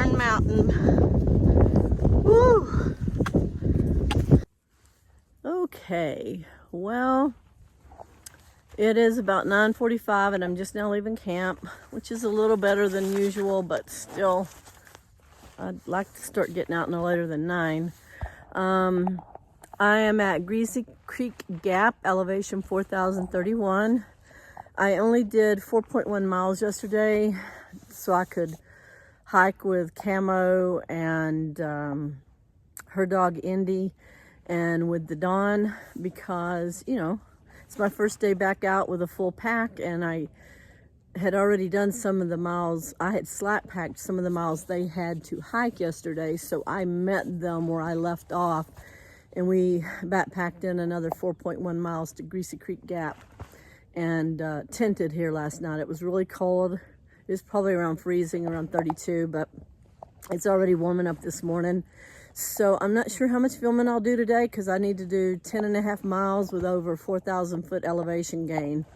darn mountain. Woo! Okay, well, it is about 9:45 and I'm just now leaving camp, which is a little better than usual, but still, I'd like to start getting out no later than 9. I am at Greasy Creek Gap, elevation 4,031. I only did 4.1 miles yesterday, so I could hike with Camo and her dog Indy, and with the Dawn, because, you know, it's my first day back out with a full pack, and I had already done some of the miles. I had slack-packed some of the miles they had to hike yesterday, so I met them where I left off, and we backpacked in another 4.1 miles to Greasy Creek Gap, and tented here last night. It was really cold. It was probably around freezing, around 32, but it's already warming up this morning. So I'm not sure how much filming I'll do today, because I need to do 10.5 miles with over 4,000 foot elevation gain.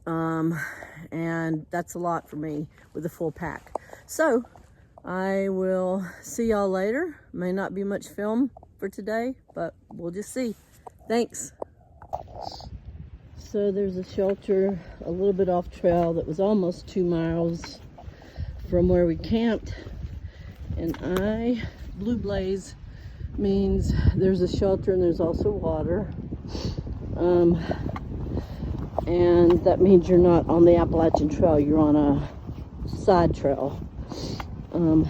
And that's a lot for me with a full pack. So I will see y'all later. May not be much film for today, but we'll just see. Thanks. So there's a shelter a little bit off trail that was almost 2 miles from where we camped. And blue blaze means there's a shelter and there's also water. And that means you're not on the Appalachian Trail, you're on a side trail. I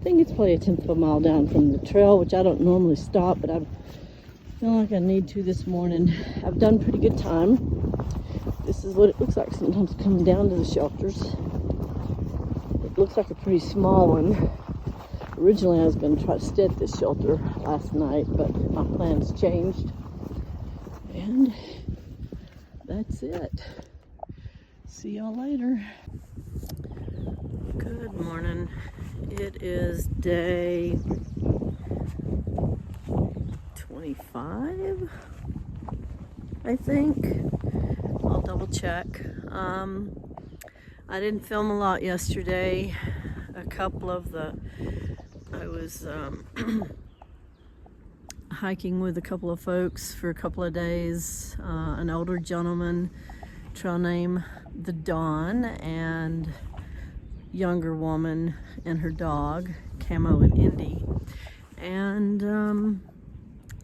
think it's probably a 1/10 of a mile down from the trail, which I don't normally stop, but I feel like I need to this morning. I've done pretty good time. This is what it looks like sometimes coming down to the shelters. It looks like a pretty small one. Originally I was going to try to stay at this shelter last night, but my plans changed. And that's it. See y'all later. Good morning. It is day 25, I think. I'll double check. I didn't film a lot yesterday. I was hiking with a couple of folks for a couple of days. An older gentleman, trail name the Dawn, and younger woman and her dog, Camo and Indy. And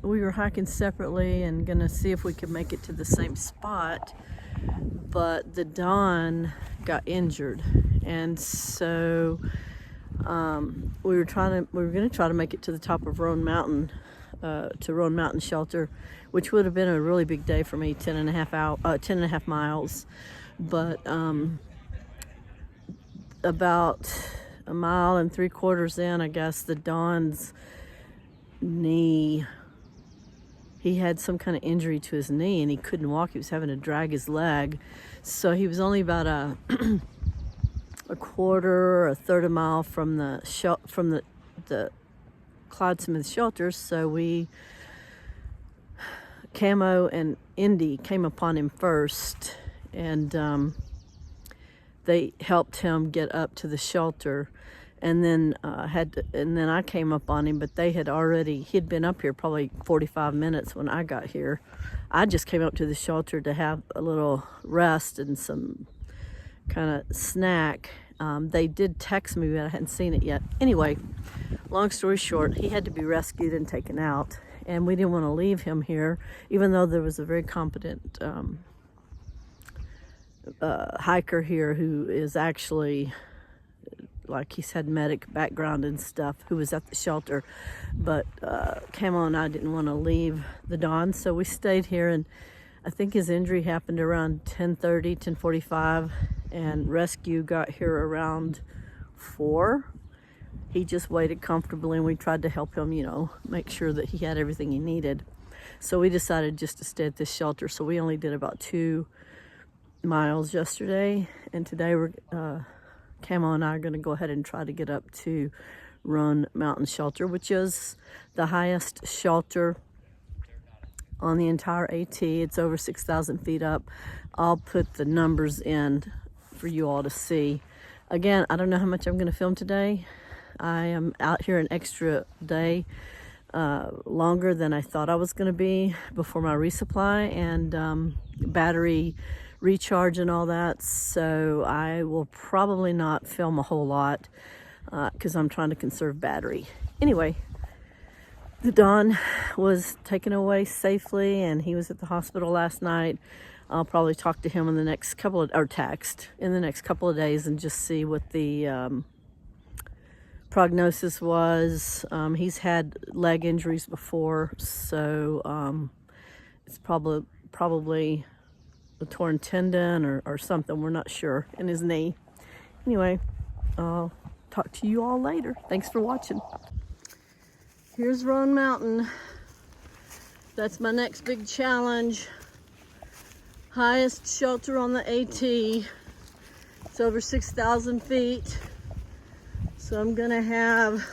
we were hiking separately and gonna see if we could make it to the same spot, but the Dawn got injured, and so we were gonna try to make it to the top of Roan Mountain, to Roan Mountain Shelter, which would have been a really big day for me, 10.5 miles. But about 1.75 miles in, I guess, the Dawn's knee, he had some kind of injury to his knee and he couldn't walk. He was having to drag his leg. So he was only about a quarter or a third of a mile from the Clyde Smith shelter. So Camo and Indy came upon him first, and they helped him get up to the shelter, and then I came up on him, but he'd been up here probably 45 minutes when I got here. I just came up to the shelter to have a little rest and some kind of snack. They did text me, but I hadn't seen it yet. Anyway, long story short, he had to be rescued and taken out, and we didn't want to leave him here, even though there was a very competent hiker here who is actually, like, he's had medic background and stuff, who was at the shelter. But Camo and I didn't want to leave the Dawn, so we stayed here, and I think his injury happened around 10:30, 10:45, and rescue got here around 4. He just waited comfortably, and we tried to help him, make sure that he had everything he needed. So we decided just to stay at this shelter. So we only did about 2 miles yesterday, and today Camo and I are going to go ahead and try to get up to Roan Mountain Shelter, which is the highest shelter on the entire AT. It's over 6,000 feet up. I'll put the numbers in for you all to see. Again, I don't know how much I'm going to film today. I am out here an extra day, longer than I thought I was going to be before my resupply and battery recharge and all that. So I will probably not film a whole lot because I'm trying to conserve battery. Anyway, the Don was taken away safely and he was at the hospital last night. I'll probably talk to him in the next couple of, or text in the next couple of days and just see what the prognosis was. He's had leg injuries before, so it's probably a torn tendon or something. We're not sure, in his knee. Anyway, I'll talk to you all later. Thanks for watching. Here's Roan Mountain. That's my next big challenge. Highest shelter on the AT. It's over 6,000 feet. So I'm gonna have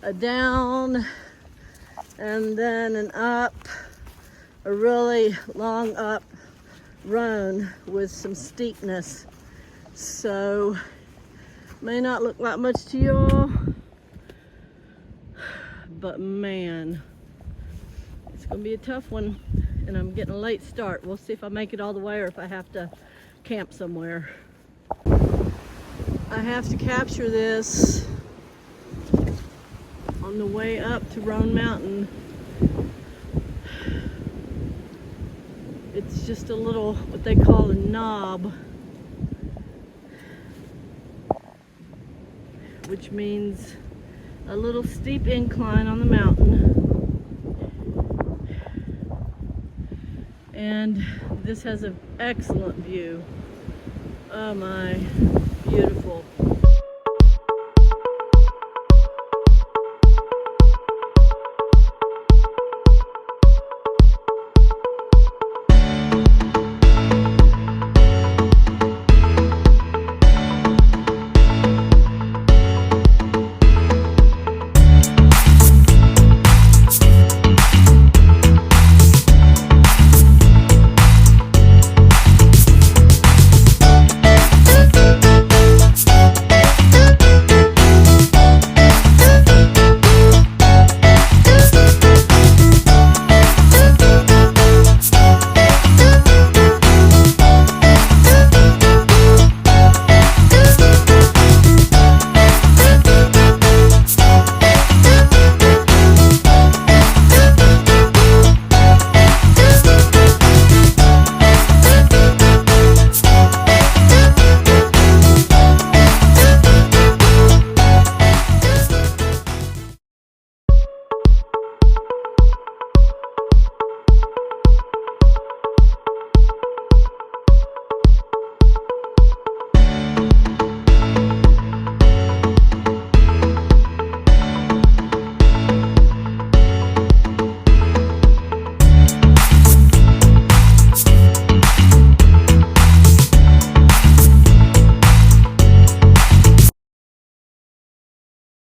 a down and then an up, a really long up run with some steepness. So may not look like much to y'all, but man, it's gonna be a tough one. And I'm getting a late start. We'll see if I make it all the way or if I have to camp somewhere. I have to capture this on the way up to Roan Mountain. It's just a little, what they call a knob, which means a little steep incline on the mountain. And this has an excellent view. Oh my, beautiful.